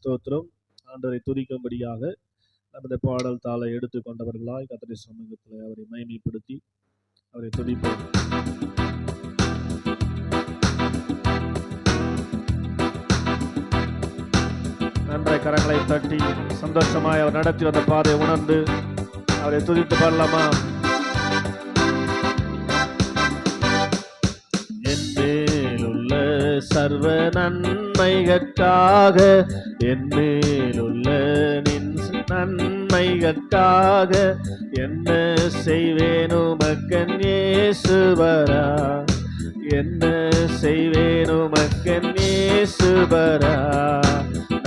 ஸ்தோத்திரம். ஆண்டவரை துதிக்கும்படியாக நமது பாடல் தாளை எடுத்துக்கொண்டவர்களாய் கர்த்தருடைய சமூகத்தில் அவரை மகிமைப்படுத்தி அவரை துதிப்போம். நன்றாய் கரங்களை தட்டி சந்தோஷமாய் அவர் நடத்தி வந்த பாதை உணர்ந்து அவரை துதித்து பாடலாமா? என் மேலுள்ள சர்வ நன்மைகளுக்காக, என் மேலுள்ள நின் நன்மைகளுக்காக என்ன செய்வேன் உமக்கன் இயேசுவரா, என்ன செய்வேன் உமக்கன் இயேசுவரா.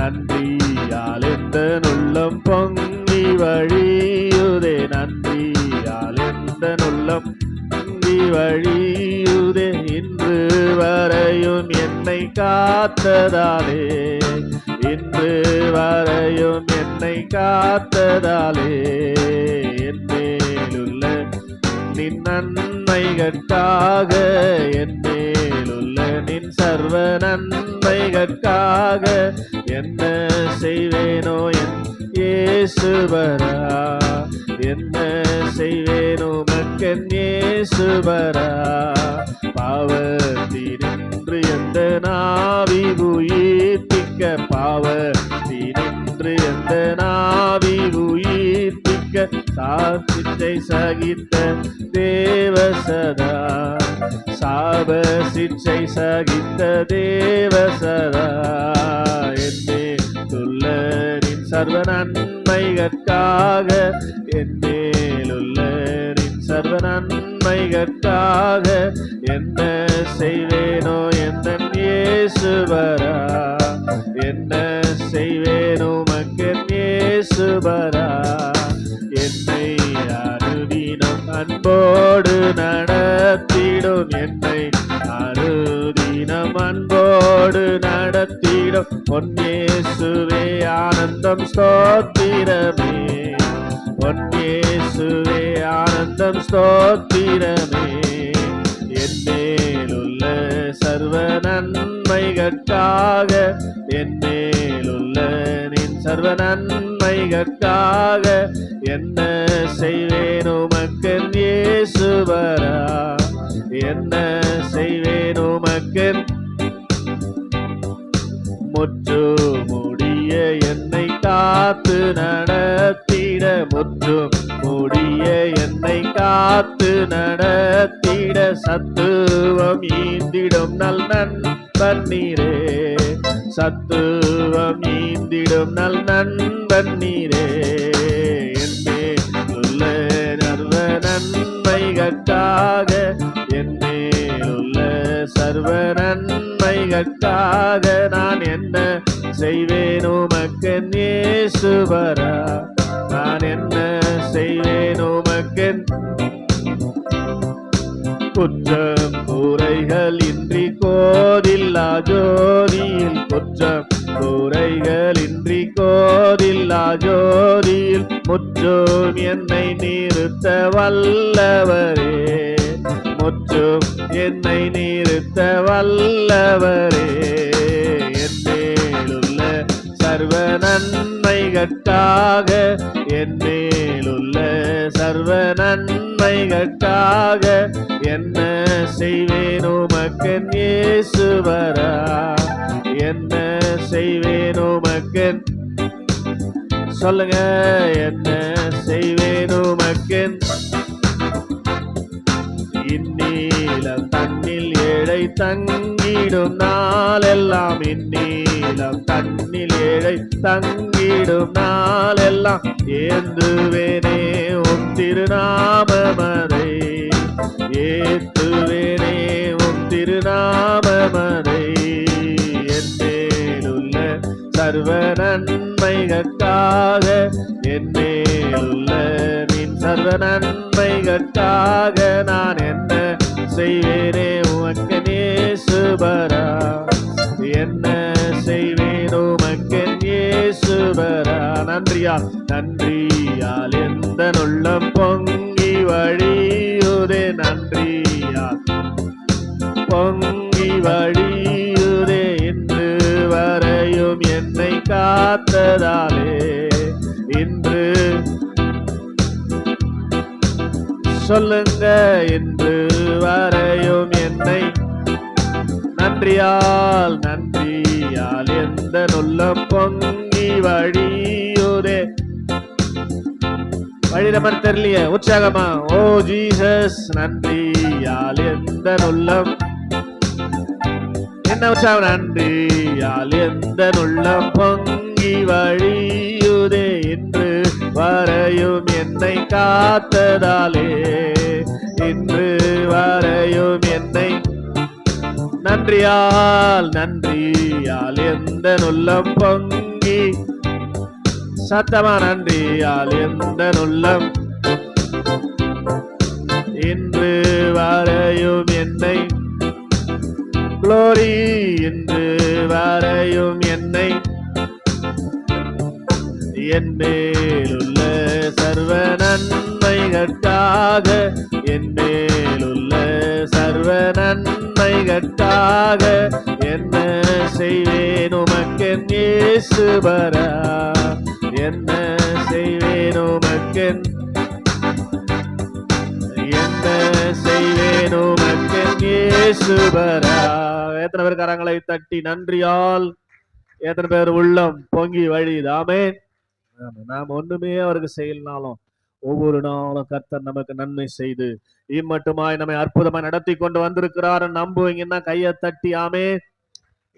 நன்றியால் எந்த உள்ளம் பொங்கி வழியுதே, நன்றியால் எந்த உள்ளம் பொங்கி வழியுதே. இன்று வரையும் என்னை காத்ததாலே, இன்று வரையும் என்னை காத்ததாலே, என் மேலுள்ள நின் நன்மைகளுக்காக, என் மேலுள்ள நின் சர்வ நன்மைகளுக்காக என்ன செய்வேனோ என் இயேசுவரா, என்ன செய்வேனோ மக்கன் இயேசுவரா. பாவத்தினின்று எந்த நாவி உயிர்ப்பிக்க, பாவத்தினின்று எந்த நாவி உயிர்ப்பிக்க சாசிச்சை சகித்த தேவசதா, சாப சிச்சை சகித்த தேவசதா. என்னே துள்ள நின் சர்வ நன்மைகளுக்காக, என் மேலுள்ள நின் சர்வ நன்மைகளுக்காக என்ன செய்வேனோ எந்தன் இயேசுவரா, என்ன செய்வேனோ மக்கன் இயேசுவரா. என்னை அனுதினம் அன்போடு நடத்திடும், என்னை அனுதினம் அன்போடு நடத்திடும் பொன் இயேசுவே ஆனந்தம் ஸ்தோத்திரமே, பொன் இயேசுவே ஆனந்தம் ஸ்தோத்திரமே. என் மேலுள்ள சர்வ நன்மைகளுக்காக, என் மேலுள்ள நின் சர்வ நன்மைகளுக்காக என்ன செய்வேன் உமக்கன் இயேசுவரா, என்ன செய்வேன் உமக்கன். முற்று முடிய என்னை காத்து நடத்திட, முற்று முடிய என்னை காத்து நடத்திட சத்துவம் ஈந்திடும் நல் நண்பன் நீரே, சத்துவம் ஈந்திடும் நல் நண்பன் நீரே. என் மேலுள்ள சர்வ நன்மைகளுக்காக, என் மேலுள்ள சர்வ நன்மைகளுக்காக நான் என்ன செய்வேன் உமக்கன் இயேசுவரா, நான் என்ன செய்வேன் உமக்கன். குற்றம் குறைகள் இன்றி கோதில்லா ஜோதியில், குற்றம் குறைகள் இன்றி கோதில்லா ஜோதியில் முற்றும் என்னை நிறுத்த வல்லவரே, முற்றும் என்னை நிறுத்த வல்லவரே. என் மேலுள்ள சர்வ நன்மைகளுக்காக, என் மேலுள்ள சர்வ நன்மைகளுக்காக என்ன செய்வேன் உமக்கன் இயேசுவரா, என்ன செய்வேன் உமக்கன். சொல்லுங்க, என்ன செய்வேன் உமக்கன். இந்நீலம் தன்னில் ஏழை தங்கிடும் நாளெல்லாம், இந்நீலம் தன்னில் ஏழை தங்கிடும் நாளெல்லாம் ஏந்துவேனே உம் திருநாமமதை, ஏத்துவேனே உம் திருநாமமதை. என் மேலுள்ள சர்வ நன்மைகளுக்காக, என் மேலுள்ள நின் சர்வ நன்மைகளுக்காக நான் என்ன செய்வேனே உமக்கன் இயேசுவரா, என்ன செய்வேன் உமக்கன் இயேசுவரா. நன்றியால் நன்றியால் எந்த உள்ளம் பொங்கி வழியுதே, நன்றியால் பொங்கி வழியுதே. இன்று வரையும் என்னை காத்ததாலே இன்று சொல்லுங்க, இன்று வரையும் என்னை நன்றியால் எந்த உள்ளம் பொங்கி வழியுதே. வழி நம்ம தெரியலையே, உற்சாகமா ஓ ஜீசஸ் நன்றியால் எந்த உள்ளம், என்ன உற்சாகம், நன்றியால் எந்த உள்ளம் பொங்கி வழியுதே. இன்று வரையும் என்னை காத்ததாலே இன்று வரையும் என்னை நன்றியால் எந்த உள்ளம் பொங்கி, சத்தமா நன்றியால் எந்த உள்ளம் இன்று வரையும் என்னை குளோரி, இன்று வரையும் என்னை என் மேலுள்ள சர்வ நன்மைகளுக்காக, என் மேலுள்ள சர்வ நன்மைகளுக்காக என்ன செய்வேன் உமக்கென் இயேசுபரா, என்ன செய்வேன் உமக்கென், என்ன செய்வேன் உமக்கென் இயேசுபரா. எத்தனை பேர் கரங்களை தட்டி நன்றியால் எத்தனை பேர் உள்ளம் பொங்கி வழியுது? ஆமென். நாம் ஒண்ணுமே அவருக்கு செய்யலனாலும் ஒவ்வொரு நாளும் கர்த்தர் நமக்கு நன்மை செய்து இம்மட்டுமாய் நம்மை அற்புதமாய் நடத்தி கொண்டு வந்திருக்கிறார். நம்புவீங்கன்னா கையை தட்டி ஆமென்.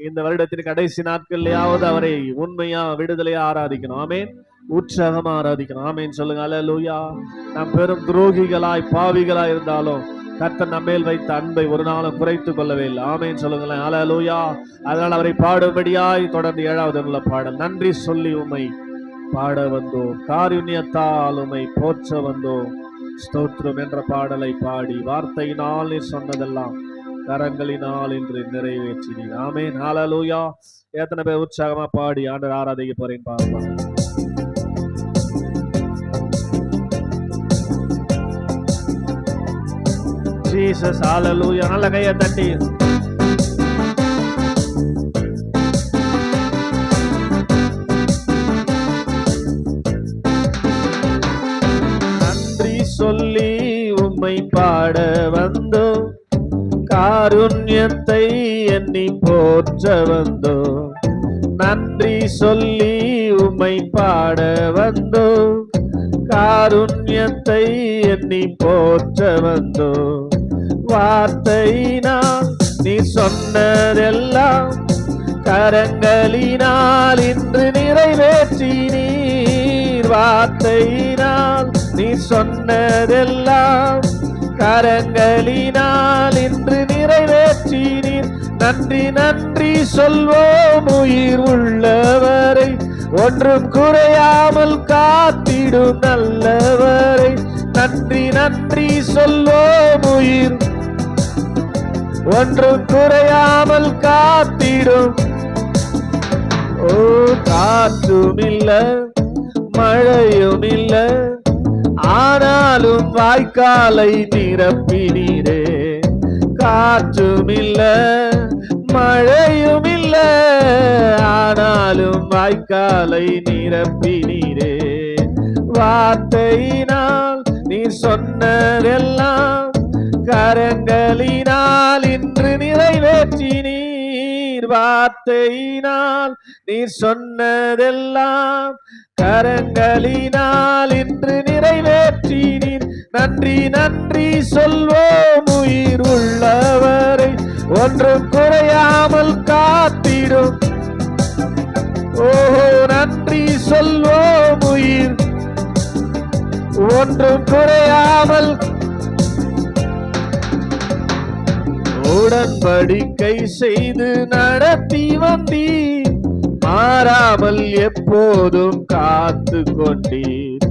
இந்த வருடத்தின் கடைசி நாட்கள்லயாவது அவரை உண்மையா விடுதலையா ஆராதிக்கணும். ஆமென். உற்சாகமா ஆராதிக்கணும். ஆமென் சொல்லுங்க. அல்லேலூயா. நாம் பெரும் துரோகிகளாய் பாவிகளாய் இருந்தாலும் கர்த்தர் நம்மேல் வைத்த அன்பை ஒரு நாளும் குறைத்துக் கொள்ளவே இல்லை. ஆமென் சொல்லுங்களேன். அல்லேலூயா. அதனால் அவரை பாடும்படியாய் தொடர்ந்து 7வது உள்ள பாடல், நன்றி சொல்லி உம்மை பாட வந்தோம், காருண்யத்தால் உம்மை போற்ற வந்தோம், ஸ்தோத்திரம் என்ற பாடலை பாடி வார்த்தையினால் நீர் சொன்னதெல்லாம் கரங்களினால் இன்று நிறைவேற்றினீர். ஆமென். ஹல்லேலூயா. எத்தனை பேர் உற்சாகமா பாடி ஆண்டவர் ஆராதிக்க போறேன்னு பார்க்கலாம். ஜீசஸ் ஹல்லேலூயா. நல்ல கையை தட்டி நன்றி சொல்லி உம்மை பாட வந்தோம், காருண்யத்தை எண்ணி போற்ற வந்தோம். நன்றி சொல்லி உம்மை பாட வந்தோம், காருண்யத்தை எண்ணி போற்ற வந்தோம். வார்த்தையினால் நீ சொன்னதெல்லாம் கரங்களினால் இன்று நிறைவேற்றினீர். வார்த்தையினால் நீ சொன்னதெல்லாம் கரங்களினால் இன்று நிறைவேற்றினீர். நன்றி நன்றி சொல்வோம் உயிர் உள்ளவரை, ஒன்றும் குறையாமல் காத்திடும் நல்லவரை. நன்றி நன்றி சொல்வோம் உயிர், ஒன்றும் குறையாமல் காத்திடும். ஓ காற்றும் இல்ல மழையும் இல்ல, ஆனாலும் வாய்க்காலை நிரப்பினீரே. காற்றும் இல்ல மழையும் இல்ல, ஆனாலும் வாய்க்காலை நிரப்பினீரே. வார்த்தையினால் நீ சொன்னதெல்லாம் கரங்களினால் இன்று நிறைவேற்றினீர். வார்த்தையினால் நீ சொன்னதெல்லாம் கரங்களினால் இன்று நிறைவேற்றினீர். நன்றி நன்றி சொல்வோம் உயிர் உள்ளவரை, ஒன்றும் குறையாமல் காத்திடும். ஓஹோ நன்றி சொல்வோம் உயிர், ஒன்றும் குறையாமல். உடன்படிக்கை செய்து நடத்தி வந்தீர், மாறாமல் எப்போதும் காத்து கொண்டீர்.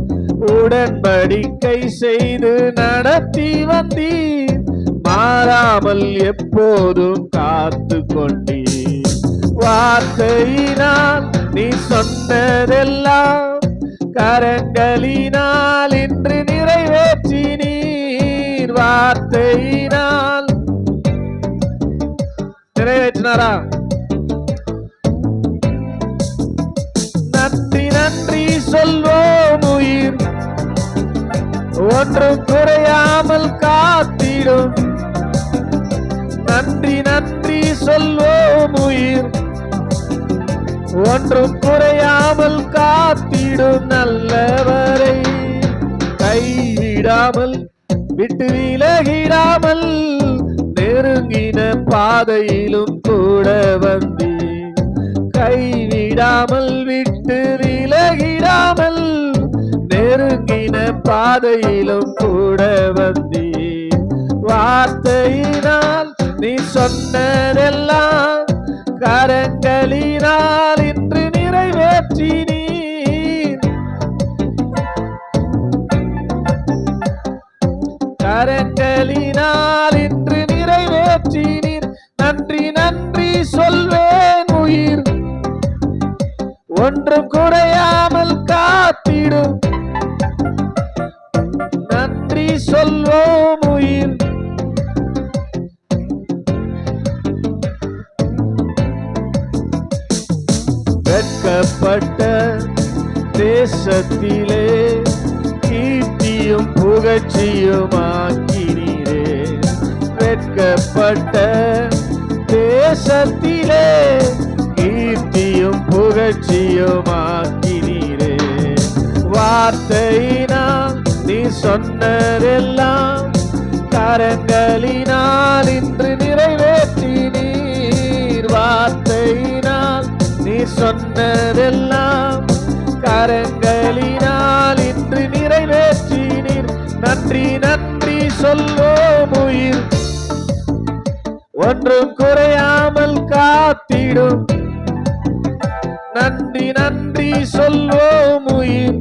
உடன்படிக்கை செய்து நடத்தி வந்தீர், மாறாமல் எப்போதும் காத்து கொண்டீர். வார்த்தையினால் நீ சொன்னதெல்லாம் கரங்களினால் இன்று நிறைவேற்றினீர். வார்த்தையினால் நிறைவேற்றினாரா? சொல்வோம் உயிர் ஒன்றும் குறையாமல் காத்திடும். நன்றி நன்றி சொல்வோம் உயிர் ஒன்றும் குறையாமல் காத்திடும் நல்லவரை. கைவிடாமல் விட்டு விலகிடாமல் நெருங்கின பாதையிலும் கூட வந்தி. கைவிடாமல் விட்டு விலகிடாமல் நெருங்கின பாதையிலும் கூட வந்தி. வார்த்தையினால் நீ சொன்னதெல்லாம் கரங்களினால் இன்று நிறைவேற்றினீர். கரங்களினால் இன்று நிறைவேற்றினீர். நன்றி நன்றி சொல்வேன் உயிர் ஒன்றும் குறையாமல் காத்திடும். நன்றி சொல்வோம் உயிர் வெட்கப்பட்ட தேசத்திலே கீர்த்தியும் புகழ்ச்சியும் ஆக்கினீரே. வெட்கப்பட்ட தேசத்திலே கீர்த்தியும் புகழ்ச்சியும் ஆக்கினீரே. வார்த்தையினால் நீ சொன்னதெல்லாம் கரங்களினால் இன்று நிறைவேற்றினீர். வார்த்தையினால் நீ சொன்னதெல்லாம் கரங்களினால் இன்று நிறைவேற்றினீர். நன்றி நன்றி சொல்வோம் உயிர் ஒன்றும் குறையாமல் காத்திடும். நன்றி நன்றி சொல்வோம் உயிர்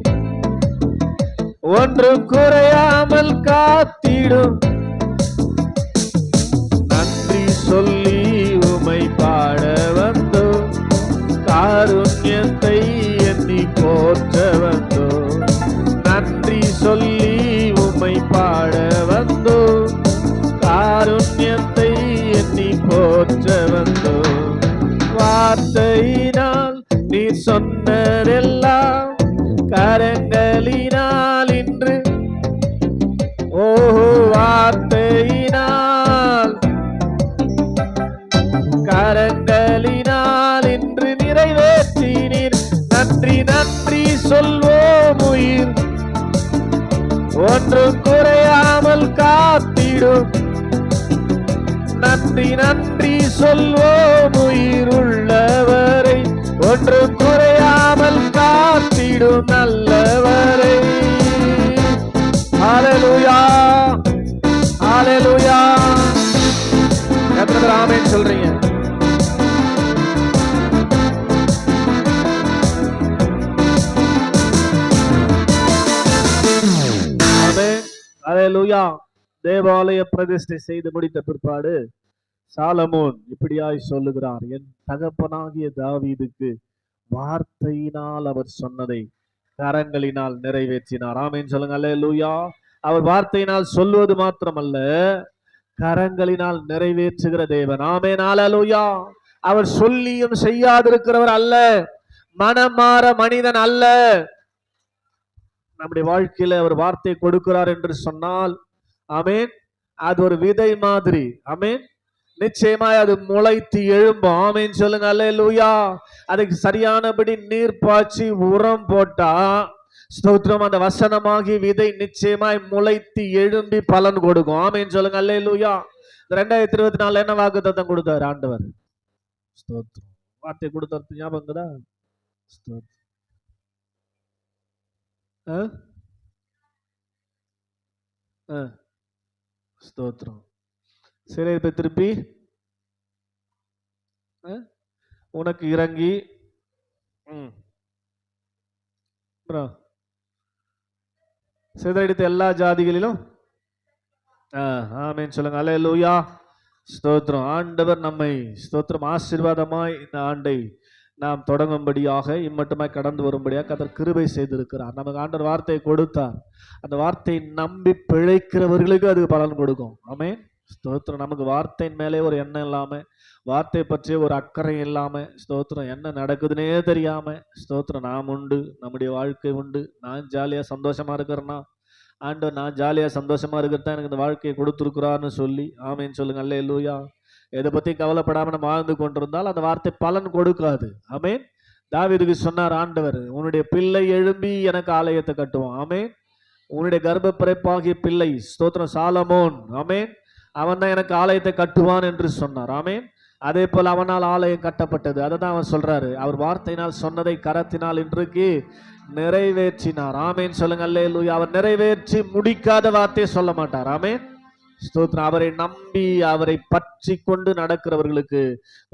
ஒன்றும் குறையாமல் காத்திடும். நன்றி சொல்லி உமை பாட வந்தோம். காருண்யத்தை எண்ணி போற்ற வந்தோம். நன்றி சொல்லி உமை பாட வந்தோம். காருண்யத்தை எண்ணி போற்ற வந்தோம். வார்த்தையினால் நீ சொன்னதெல்லாம் கரங்களினால் இன்று வார்த்தையினால் கரங்களினால் இன்று நிறைவேற்றினீர். நன்றி நன்றி சொல்வோம் உயிர் ஒன்றும் குறையாமல் காத்திடும். நன்றி நன்றி சொல்வோம் உயிர் உள்ளவரை ஒன்றும் குறையாமல் காத்திடும் நல்லவரை. ஹல்லேலூயா ஹல்லேலூயா. எத்தனை பேர் ஆமென் சொல்றீங்க? ஆமென் ஹல்லேலூயா. தேவாலய பிரதிஷ்டை செய்து முடித்த பிற்பாடு சாலமோன் இப்படியாய் சொல்லுகிறார். என் தகப்பனாகிய தாவீதுக்கு வார்த்தையினால் அவர் சொன்னதை கரங்களினால் நிறைவேற்றினார். ஆமென் சொல்லுங்க. அல்லேலூயா. அவர் வார்த்தையினால் சொல்வது மாத்திரமல்ல, கரங்களினால் நிறைவேற்றுகிற தேவன். ஆமென் அல்லேலூயா. அவர் சொல்லியும் செய்யாதிருக்கிறவர் அல்ல, மனம் மாற மனிதன் அல்ல. நம்முடைய வாழ்க்கையில அவர் வார்த்தை கொடுக்கிறார் என்று சொன்னால், ஆமென், அது ஒரு விதை மாதிரி. ஆமென், நிச்சயமாய் அது முளைத்து எழும்பும். ஆமென் சொல்லுங்க. அல்லேலூயா. அதுக்கு சரியானபடி நீர் பாய்ச்சி உரம் போட்டா ஸ்தோத்திரம், அந்த வசனமாகி விதை நிச்சயமாய் முளைத்து எழும்பி பலன் கொடுக்கும். ஆமென் சொல்லுங்க. அல்லேலூயா. 2024 என்ன வாக்குத்தத்தம் கொடுத்தாரு ஆண்டவர்? ஸ்தோத்திரம். வார்த்தை கொடுத்தது ஞாபகம்தா? ஸ்தோத்திரம். சரி, இப்ப திருப்பி உனக்கு இறங்கி சிதறடித்த எல்லா ஜாதிகளிலும் ஆமென் சொல்லுங்க. அல்லேலூயா. ஸ்தோத்திரம். ஆண்டவர் நம்மை ஸ்தோத்திரம் ஆசீர்வாதமாய் இந்த ஆண்டை நாம் தொடங்கும்படியாக இம்மட்டுமாய் கடந்து வரும்படியாக கர்த்தர் கிருபை செய்திருக்கிறார். நமக்கு ஆண்டவர் வார்த்தையை கொடுத்தார். அந்த வார்த்தையை நம்பி பிழைக்கிறவர்களுக்கு அது பலன் கொடுக்கும். ஆமென் ஸ்தோத்திரம். நமக்கு வார்த்தையின் மேலே ஒரு எண்ணம் இல்லாம, வார்த்தை பற்றிய ஒரு அக்கறை இல்லாம, ஸ்தோத்திரம் என்ன நடக்குதுன்னே தெரியாம, ஸ்தோத்திரம் நாம் உண்டு, நம்முடைய வாழ்க்கை உண்டு, நான் ஜாலியா சந்தோஷமா இருக்கிறேன்னா, ஆண்டவர் நான் ஜாலியா சந்தோஷமா இருக்கிறது தான் எனக்கு இந்த வாழ்க்கையை கொடுத்துருக்குறாருன்னு சொல்லி ஆமேன்னு சொல்லுங்க. அல்லேலூயா. எதை பத்தி கவலைப்படாம நம்ம வாழ்ந்து கொண்டிருந்தால் அந்த வார்த்தை பலன் கொடுக்காது. ஆமேன். தாவீதுக்கு சொன்னார் ஆண்டவர், உன்னுடைய பிள்ளை எழும்பி எனக்கு ஆலயத்தை கட்டுவான். ஆமேன். உன்னுடைய கர்ப்பப்பிறப்பாகிய பிள்ளை ஸ்தோத்திரம் சாலமோன், ஆமேன், அவன் தான் எனக்கு ஆலயத்தை கட்டுவான் என்று சொன்னார். ஆமேன். அதே போல அவனால் ஆலயம் கட்டப்பட்டது. அதை தான் அவன் சொல்றாரு, அவர் வார்த்தையினால் சொன்னதை கரத்தினால் இன்றைக்கு நிறைவேற்றினார். ஆமேன் சொல்லுங்க. அல்லேலூயா. அவர் நிறைவேற்றி முடிக்காத வார்த்தையை சொல்ல மாட்டார். ஆமேன். ஸ்தோத்திரம். அவரை நம்பி அவரை பற்றி கொண்டு நடக்கிறவர்களுக்கு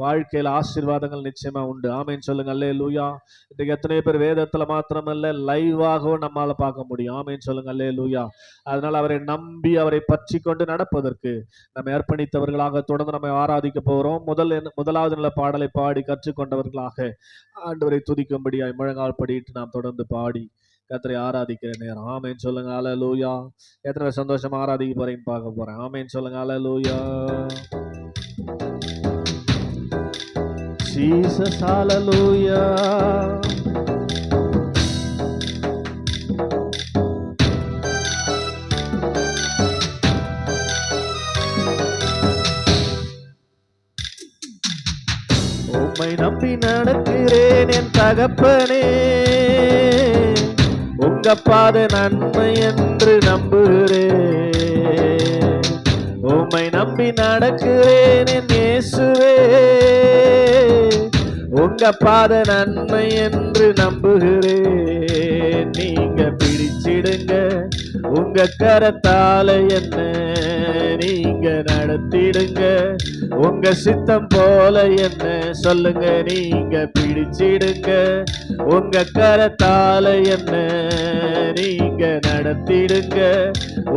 வாழ்க்கையில் ஆசீர்வாதங்கள் நிச்சயமா உண்டு. ஆமேன் சொல்லுங்க. அல்லேலூயா. இன்றைக்கு எத்தனை பேர் வேதத்துல மாத்திரமல்ல லைவாகவும் நம்மால பார்க்க முடியும். ஆமேன் சொல்லுங்க. அல்லேலூயா. அதனால அவரை நம்பி அவரை பற்றி கொண்டு நடப்பதற்கு நம்ம அர்ப்பணித்தவர்களாக தொடர்ந்து நம்ம ஆராதிக்க போறோம். முதலாவது நல்ல பாடலை பாடி கற்றுக்கொண்டவர்களாக ஆண்டவரை துதிக்கும்படியாய் முழங்கால் படிட்டு நாம் தொடர்ந்து பாடி கர்த்தரை ஆராதிக்கிற நேரம். ஆமேன் சொல்லுங்க. அல்லேலூயா. எத்தனை சந்தோஷமா ஆராதிக்க போறேன்னு பார்க்க போறேன். ஆமேன் சொல்லுங்க. அல்லேலூயா. ஜீசஸ் அல்லேலூயா. உம்மை நம்பி நடக்கிறேன் என் தகப்பனே, உங்க பாத நன்மை என்று நம்புகிறேன். உம்மை நம்பி நடக்கிறேன் என் இயேசுவே, உங்க பாத நன்மை என்று நம்புகிறேன். நீங்க பிடிச்சிடுங்க உங்க கரத்தால என்ன, நீங்க நடத்திடுங்க உங்க சித்தம் போல என்ன. சொல்லுங்க. நீங்க பிடிச்சிடுங்க உங்க கரத்தால என்ன, நீங்க நடத்திடுங்க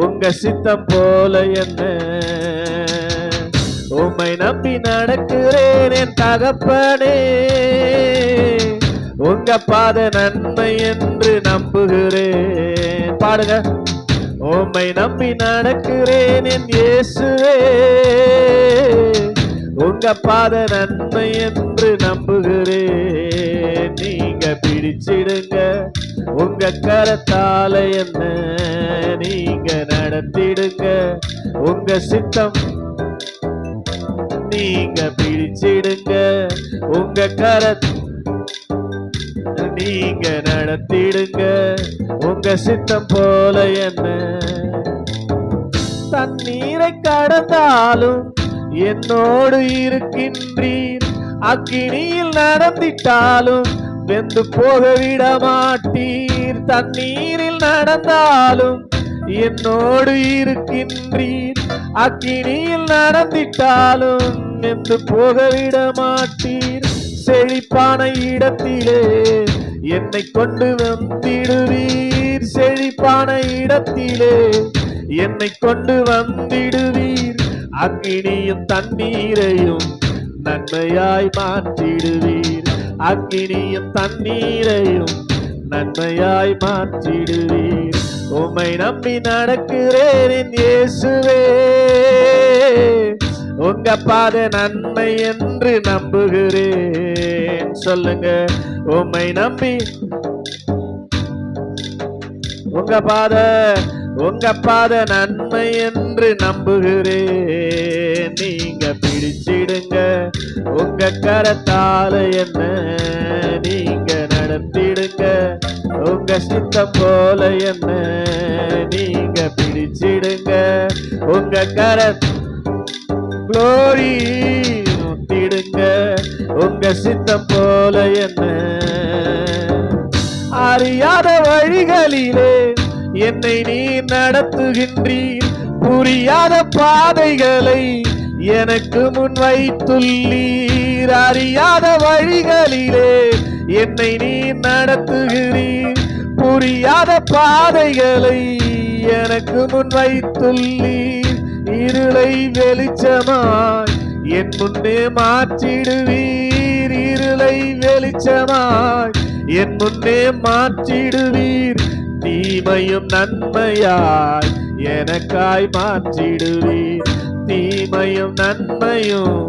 உங்க சித்தம் போல என்ன. உம்மை நம்பி நடக்கிறேன் என் தகப்பனே, உங்க பாத நன்மை என்று நம்புகிறேன். பாடுங்க. உம்மை நம்பி நடக்கிறேன் என் இயேசுவே, உங்க பாத நன்மை என்று நம்புகிறேன். நீங்க பிடிச்சிடுங்க உங்க கரத்தால என்ன, நீங்க நடத்திடுங்க உங்க சித்தம். நீங்க பிடிச்சிடுங்க உங்க நீங்க நடத்திடுங்க உங்க சித்தம் போல என்ன. தண்ணீரை கடந்தாலும் என்னோடு இருக்கின்றீர், அக்கினியில் நடந்திட்டாலும் வெந்து போக விட மாட்டீர். தண்ணீரில் நடந்தாலும் என்னோடு இருக்கின்றீர், அக்கினியில் நடந்திட்டாலும் வெந்து போக விட மாட்டீர். செழிப்பான இடத்திலே என்னை கொண்டு வந்திடுவீர், செழிப்பான இடத்திலே என்னை கொண்டு வந்திடுவீர். அக்கினியும் தண்ணீரையும் நன்மையாய் மாற்றிடுவீர், அக்கினியும் தண்ணீரையும் நன்மையாய் மாற்றிடுவீர். உம்மை நம்பி நடக்கிறேன் இயேசுவே, உங்க பாத நன்மை என்று நம்புகிறேன். சொல்லுங்க. உம்மை நம்பி உங்க பாத நன்மை என்று நம்புகிறேன். நீங்க பிடிச்சிடுங்க உங்க கரத்தால என்ன, நீங்க நடத்திடுங்க உங்க சித்தம் போல என்ன. நீங்க பிடிச்சிடுங்க உங்க குளோரி ஊத்திடுங்க உங்க சித்தம் போல என்ன. அறியாத வழிகளிலே என்னை நீ நடத்துகின்றீர், புரியாத பாதைகளை எனக்கு முன் வைத்துள்ளீர். அறியாத வழிகளிலே என்னை நீ நடத்துகிறீர், புரியாத பாதைகளை எனக்கு முன் வைத்துள்ளீர். இருளை வெளிச்சமாய் என் முன்னே மாற்றிடுவீர், இருளை வெளிச்சமாய் என் முன்னே மாற்றிடுவீர். தீமையும் நன்மையாய் எனக்காய் மாற்றிடுவீர், தீமையும் நன்மையும்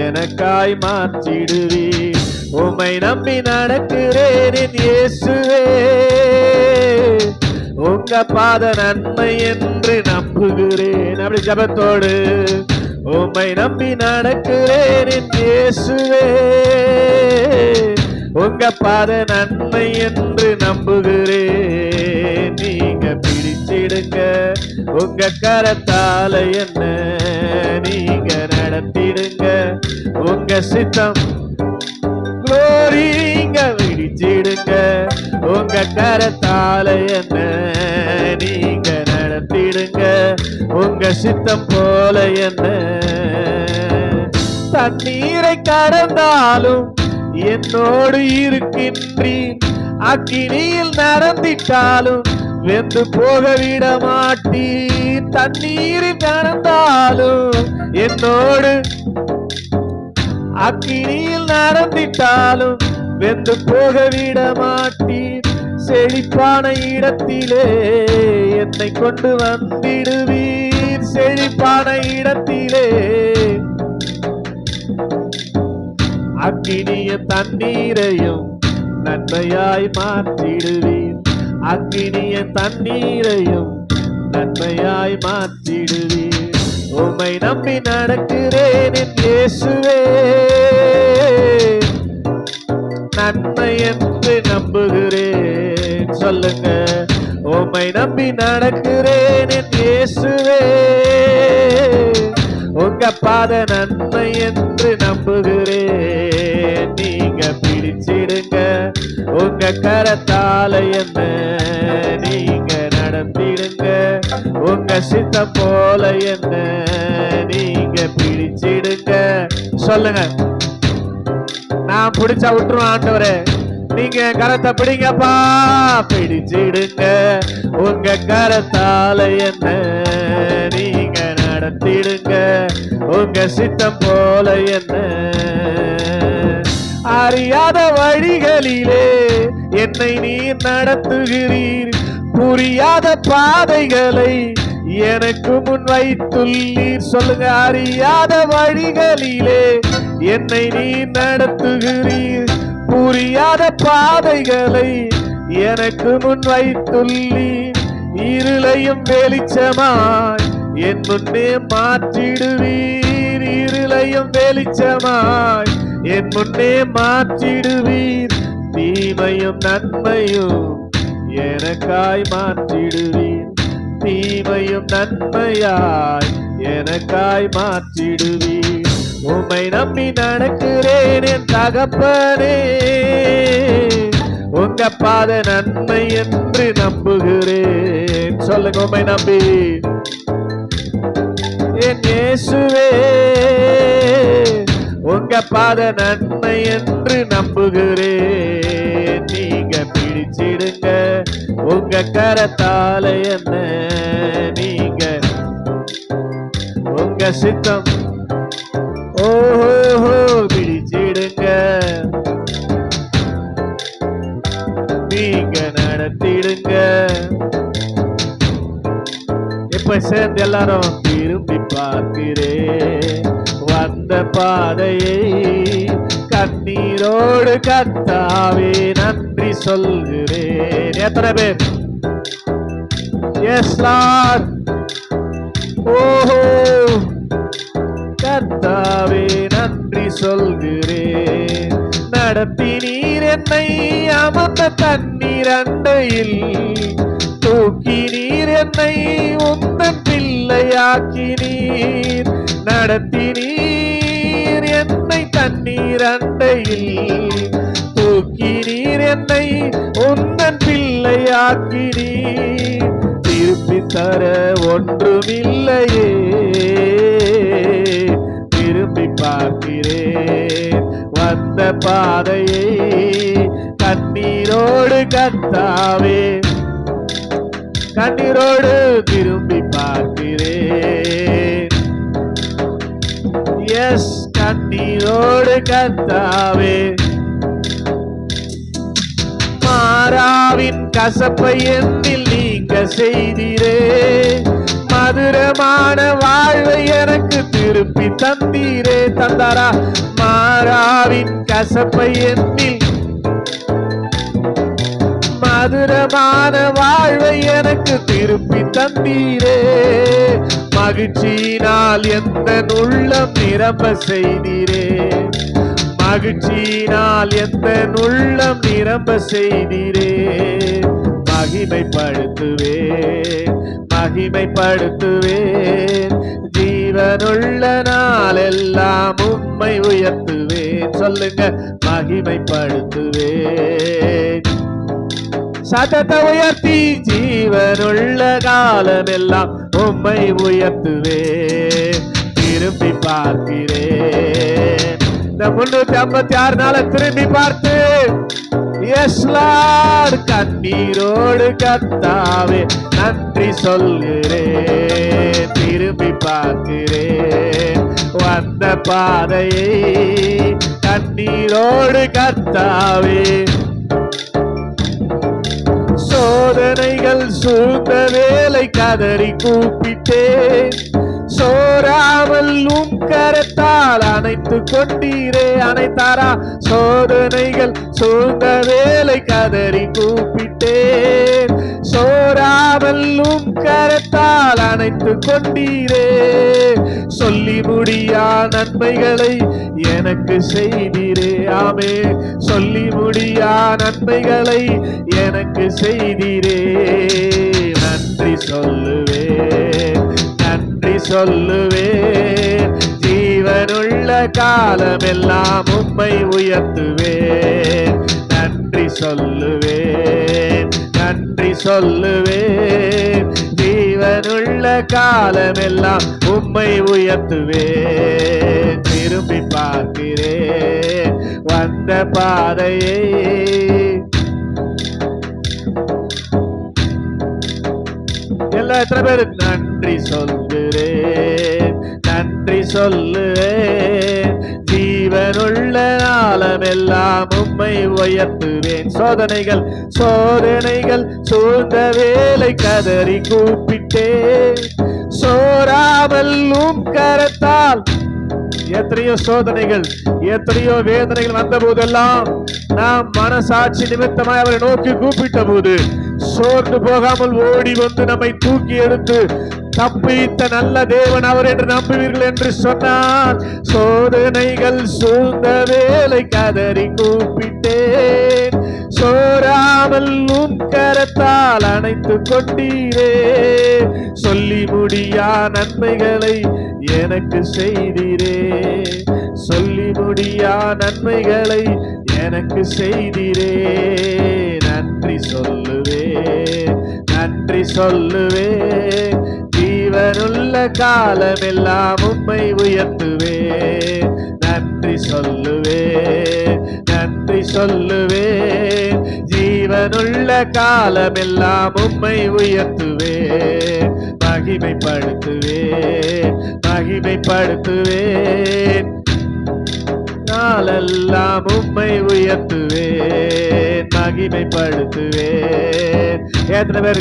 எனக்காய் மாற்றிடுவீர். உம்மை நம்பி நடக்கிறேன் என் இயேசுவே, உங்க பாத நன்மை என்று நம்புகிறேன். அப்படி ஜபத்தோடு உம்மை நம்பி நடக்கிறேன் என் இயேசுவே, உங்க பாத நன்மை என்று நம்புகிறேன். நீங்க பிடிச்சிடுங்க உங்க கரத்தால என்ன, நீங்க நடத்திடுங்க உங்க சித்தம். குளோரிங்க பிடிச்சிடுங்க உங்க கரத்தால என்ன, நீங்க நடத்திடுங்க உங்க சித்தம் போல என்ன. தண்ணீரை கடந்தாலும் என்னோடு இருக்கின்றீர், அக்கினியில் நடந்திட்டாலும் வெந்து போக விட மாட்டீர். தண்ணீரில் நடந்தாலும் என்னோடு, அக்கினியில் நடந்திட்டாலும் வெந்து போக விட மாட்டீர். செழிப்பான இடத்திலே என்னை கொண்டு வந்திடுவீர், செழிப்பான இடத்திலே அக்கினிய தண்ணீரையும் நன்மையாய் மாற்றிடுவீர், அக்கினிய தண்ணீரையும் நன்மையாய் மாற்றிடுவீர். உம்மை நம்பி நடக்கிறேன் என் இயேசுவே, நன்மை என்று நம்புகிறேன். சொல்லுங்க, உம்மை நம்பி நடக்கிறேன் என் இயேசுவே, உங்க பாத நன்மை என்று நம்புகிறேன். நீங்க பிடிச்சிடுங்க உங்க கரத்தால என்ன, நீங்க நடத்திடுங்க உங்க சித்தம் போல என்ன, நீங்க பிடிச்சிடுங்க. சொல்லுங்க, நான் பிடிச்சா விட்டுருவேன் ஆண்டவரே, நீங்க கரத்தை பிடிங்கப்பா. பிடிச்சிடுங்க உங்க கரத்தால என்ன, நீங்க நடத்திடுங்க உங்க சித்தம் போல என்ன. அறியாத வழிகளிலே என்னை நீர் நடத்துகிறீர், புரியாத பாதைகளை எனக்கு முன் வைத்துள்ளீர். சொல்லுங்க, அறியாத வழிகளிலே என்னை நீர் நடத்துகிறீர், புரியாத பாதைகளை எனக்கு முன் வைத்துள்ளீர். இருளையும் வெளிச்சமாய் என் முன்னே மாற்றிடுவீர், இருளையும் வெளிச்சமாய் என் முன்னே மாற்றிடுவீர். தீமையும் நன்மையும் எனக்காய் மாற்றிடுவீர், தீமையும் நன்மையாய் எனக்காய் மாற்றிடுவீர். உம்மை நம்பி நடக்கிறேன் என் தகப்பனே, உங்க பாத நன்மை என்று நம்புகிறேன். சொல்லுங்க, உம்மை நம்பி என் இயேசுவே, உங்க பாத நன்மை என்று நம்புகிறேன். நீங்க பிடிச்சிடுங்க உங்க கரத்தால என்ன, நீங்க உங்க சித்தம் ஓஹோ பிடிச்சிடுங்க, நீங்க நடத்திடுங்க. இப்ப சேர்ந்து எல்லாரும் திரும்பி பார்க்கிறேன் வந்த பாதையை, கண்ணீரோடு கர்த்தாவே நன்றி சொல்கிறேன். எத்தனை பேர் எஸ் லார்ட்? ஓஹோ, கர்த்தாவே நன்றி சொல்கிறேன். நடத்தினீர் என்னை அமர்ந்த தண்ணீர் அண்டையில், தூக்கி நீர் என்னை உந்தன் பிள்ளையாக்கினீர். நடத்தினீர் என்னை தண்ணீர் அண்டையில், தூக்கி நீர் என்னை உந்தன் பிள்ளையாக்கினீர். திருப்பி தர ஒன்றுமில்லையே, திரும்பி பார்க்கிறேன் வந்த பாதையை, கண்ணீரோடு கர்த்தாவே கண்ணீரோடு திரும்பி பார்க்கிறேன். எஸ், கண்ணீரோடு கர்த்தாவே. மாறாவின் கசப்பை என்னில் நீங்க செய்தீரே, மதுரமான வாழ்வை எனக்கு திருப்பி தந்தீரே. தந்தாரா? மாறாவின் கசப்பை என்னில் மதுரமான வாழ்வை எனக்கு திருப்பி தந்தீரே. மகிழ்ச்சியினால் எந்த உள்ளம் நிரம்ப செய்தீரே. மகிழ்ச்சியினால் எந்த உள்ளம் நிரம்ப செய்தீரே. மகிமைப்படுத்துவேன், மகிமைப்படுத்துவேன். ஜீவனுள்ள நாளெல்லாம் உம்மை உயர்த்துவேன். சொல்லுங்க, மகிமைப்படுத்துவேன். சத்தத்தை உயர்த்தி ஜீவனுள்ள காலமெல்லாம் உம்மை உயர்த்துவேன். திரும்பி பார்க்கிறேன். இந்த 356 நாளை திரும்பி பார்த்து, எஸ் லார்ட், கண்ணீரோடு கர்த்தாவே நன்றி சொல்கிறேன். திரும்பி பார்க்கிறேன் வந்த பாதையை, கண்ணீரோடு கர்த்தாவே. சோதனைகள் சூழ்ந்த வேலை கதறி கூப்பிட்டேன். சோராமல் உம் கரத்தால் அணைத்து கொண்டீரே. அணைத்தாரா? சோதனைகள் சூழ்ந்த வேலை கதறி கூப்பிட்டேன். சோராமல் உம் கரத்தால் அணைத்து கொண்டீரே. சொல்லி முடியா நன்மைகளை எனக்கு செய்தீரே. ஆமே, சொல்லி முடியா நன்மைகளை எனக்கு செய்தீரே. நன்றி சொல்லுவேன், நன்றி சொல்லுவேன். ஜீவனுள்ள காலமெல்லாம் உம்மை உயர்த்துவேன். நன்றி சொல்லுவேன், நன்றி சொல்லுவேன். ஜீவனுள்ள காலமெல்லாம் உம்மை உயர்த்துவேன். திரும்பி பார்க்கிறேன் வந்த பாதையை. எல்லா எத்தனை பேருக்கு நன்றி சொல்லுறேன், நன்றி சொல்லுவேன். ஜீவனுள்ள நாளமெல்லாம் உம்மை உயர்த்துவேன். சோதனைகள் சோதனைகள் சூழ்ந்த வேலை கதறி கூப்பிட்டேன். சோராமல் உம் கரத்தால். எத்தனையோ சோதனைகள், எத்தனையோ வேதனைகள் வந்த போதெல்லாம் நாம் மனசாட்சி நிமித்தமாய் அவரை நோக்கி கூப்பிட்ட போது சோர்ந்து போகாமல் ஓடி வந்து நம்மை தூக்கி எடுத்து தப்பித்த நல்ல தேவன் அவர் என்று நம்புவீர்கள் என்று சொன்னார். சோதனைகள் சூழ்ந்த வேலை கதறி கூப்பிட்டேன். சோராமல் உம் கரத்தால் அணைத்து கொண்டீரே. சொல்லி முடியா நன்மைகளை எனக்கு செய்தீரே. சொல்லி முடியா நன்மைகளை எனக்கு செய்தீரே. நன்றி சொல்லுவேன், நன்றி சொல்லுவேன். ஜீவனுள்ள காலமெல்லாம் உம்மை உயர்த்துவேன். நன்றி சொல்லுவேன், நன்றி சொல்லுவேன். ஜீவனுள்ள காலமெல்லாம் உம்மை உயர்த்துவேன். மகிமைப்படுத்துவேன், மகிமைப்படுத்துவேன். நாளெல்லாம் உம்மை உயர்த்துவேன், மகிமைப்படுத்துவேன். எத்தனை பேர்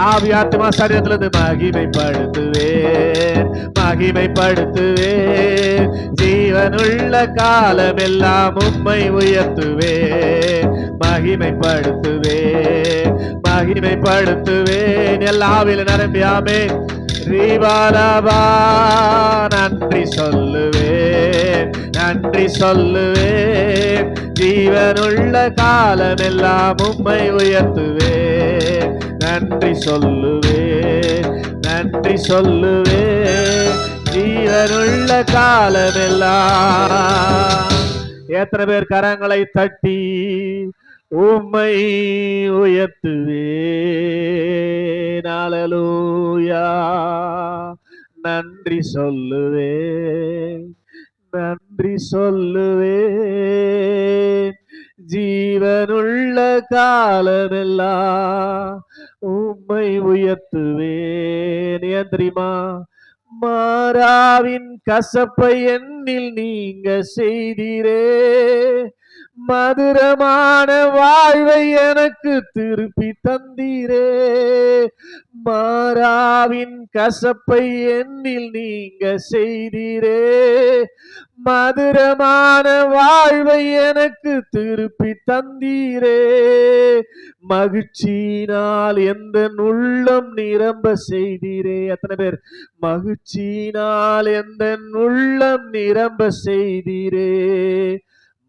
ஆவி ஆத்மா சரீரத்திலிருந்து மகிமைப்படுத்துவேன், மகிமைப்படுத்துவேன். ஜீவனுள்ள காலமெல்லாம் உம்மை உயர்த்துவேன், மகிமைப்படுத்துவேன், மகிமைப்படுத்துவேன். எல்லா ஆவியில நிரம்பியாமே ரீபாலாபா. நன்றி சொல்லுவேன், நன்றி சொல்லுவேன். ஜீவனுள்ள காலமெல்லாம் உம்மை உயர்த்துவேன். நன்றி சொல்லுவேன், நன்றி சொல்லுவேன். ஜீவனுள்ள காலமெல்லாம். எத்தனை பேர் கரங்களை தட்டி உம்மை உயர்த்துவேன். அல்லேலூயா. நன்றி சொல்லுவேன், நன்றி சொல்லுவேன். ஜீவனுள்ள காலமெல்லாம் உம்மை உயர்த்துவேன். ஏன் தெரியுமா? மாறாவின் கசப்பை என்னில் நீங்க செய்தீரே. மதுரமான வாழ்வை எனக்கு திருப்பி தந்தீரே. மாறாவின் கசப்பை என்னில் நீங்க செய்தீரே, மதுரமான வாழ்வை எனக்கு திருப்பி தந்தீரே, மகிழ்ச்சியினால் எந்த உள்ளம் நிரம்ப செய்தீரே. எத்தனை பேர் மகிழ்ச்சியினால் எந்த உள்ளம் நிரம்ப செய்தீரே,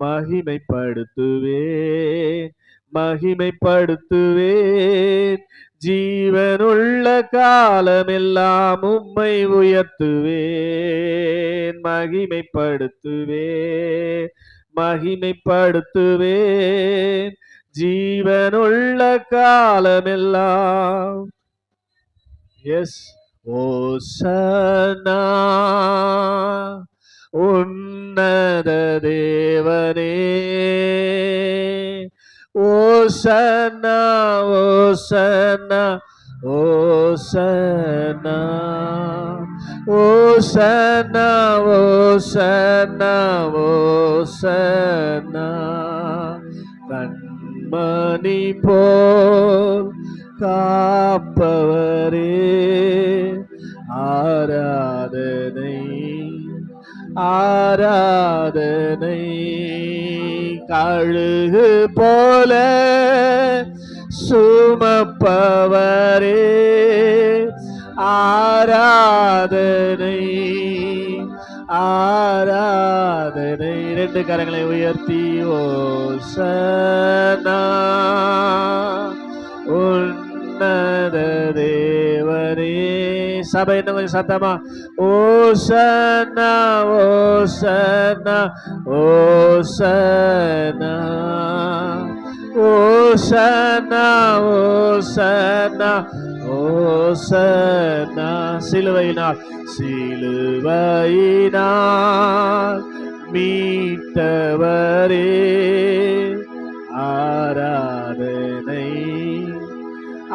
மகிமைப்படுத்துவேன் மகிமைப்படுத்துவேன், ஜீவனுள்ள காலமெல்லாம் உம்மை உயர்த்துவேன், மகிமைப்படுத்துவேன் மகிமைப்படுத்துவேன், ஜீவனுள்ள காலமெல்லாம். எஸ் ஓசன்னா உன்னத தேவனே, ஓசன்னா ஓசன்னா ஓசன்னா ஓசன்னா ஓசன்னா ஓசன்னா, கண்மணி போல் காப்பவரே ஆராதனை ஆராதனை, கழுகு போல சுமப்பவரே ஆராதனை ஆராதனை. ரெண்டு கரங்களை உயர்த்தி ஓசன்னா உன்னத தேவனே. சபை என்ன கொஞ்சம் சத்தமா ஓசன்னா ஓசன்னா ஓசன்னா ஓசன்னா ஓசன்னா ஓசன்னா. சிலுவையினால் சிலுவையினால் மீட்டவரே ஆராதனை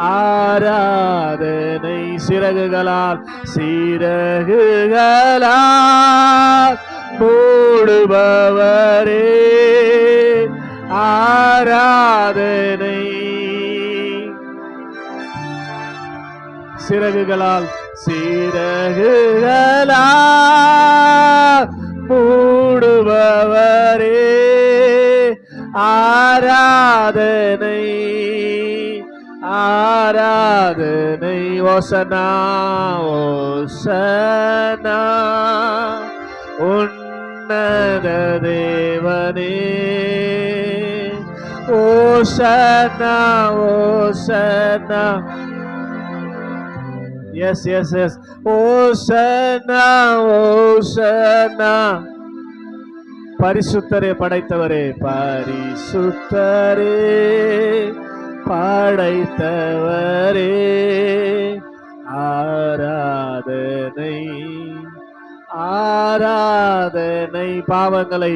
ஆராதனை, சிறகுகளால் சிறகுகளால் மூடுபவரே ஆராதனை, சிறகுகளால் சிறகுகளால் மூடுபவரே ஆராதனை ஆராதனை. ஓசன்னா ஓசன்னா உன்னத தேவனே, ஓசன்னா ஓசன்னா. எஸ் எஸ் எஸ் ஓசன்னா ஓசன்னா. பரிசுத்தரே படைத்தவரே பரிசுத்தரே படைத்தவரே ஆராதனை ஆராதனை, பாவங்களை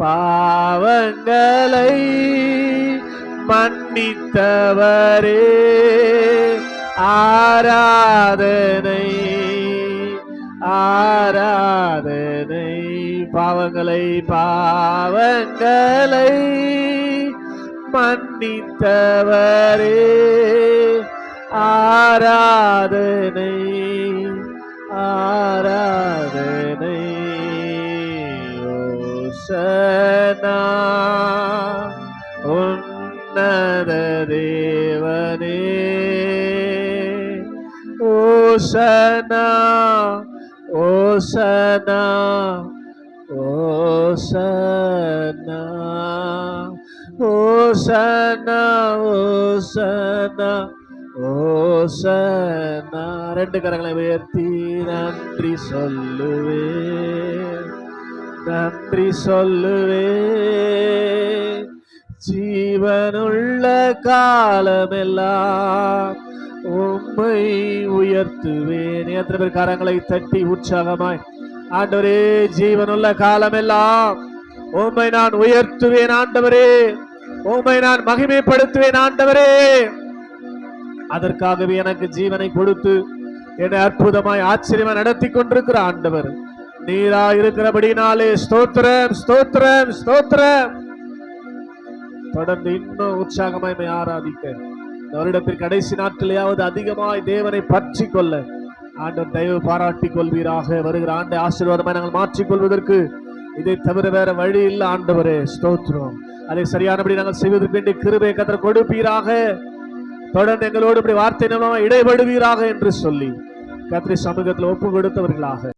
பாவங்களை மன்னித்தவரே ஆராதனை ஆராதனை, பாவங்களை பாவங்களை மன்னித்தவரே ஆராதனை ஆராதனை. ஓசன்னா உன்னத தேவனே, ஓசன்னா ஓசன்னா ஓசன்னா ஓசன்னா ஓசன்னா ஓசன்னா. ரெண்டு கரங்களை உயர்த்தி நன்றி சொல்லுவேன் நன்றி சொல்லுவேன், ஜீவனுள்ள காலமெல்லாம் உம்மை உயர்த்துவேன். எத்தனை பேர் கரங்களை தட்டி உற்சாகமாய் ஆண்டவரே, ஜீவனுள்ள காலமெல்லாம் உம்மை நான் உயர்த்துவேன் ஆண்டவரே, உம்மை நான் மகிமைப்படுத்துவேன் ஆண்டவரே. அதற்காகவே எனக்கு ஜீவனை கொடுத்து என்னை அற்புதமாய் ஆச்சரியமா நடத்தி கொண்டிருக்கிற ஆண்டவர் நீரா இருக்கிறபடினாலே ஸ்தோத்திரம் ஸ்தோத்திரம் ஸ்தோத்திரம். தொடர்ந்து இன்னும் உற்சாகமாய் ஆராதிக்க இந்த வருடத்தின் கடைசி நாட்களையாவது அதிகமாய் தேவனை பற்றி கொள்ள ஆண்டவர் தயவு பாராட்டிக் கொள்வீராக. வருகிற ஆண்டை ஆசீர்வாதமாய் நாங்கள் மாற்றிக் கொள்வதற்கு இதை தவிர வேற வழி இல்லை ஆண்டவரே. ஸ்தோத்திரம். அதை சரியானபடி நாங்கள் செய்வதற்கு வேண்டிய கிருபை கர்த்தர் கொடுப்பீராக. தொடர்ந்து எங்களோடு இப்படி வார்த்தை மூலமாக இடைபடுவீராக என்று சொல்லி கர்த்தருடைய சமூகத்தில் ஒப்பு கொடுத்தவர்களாக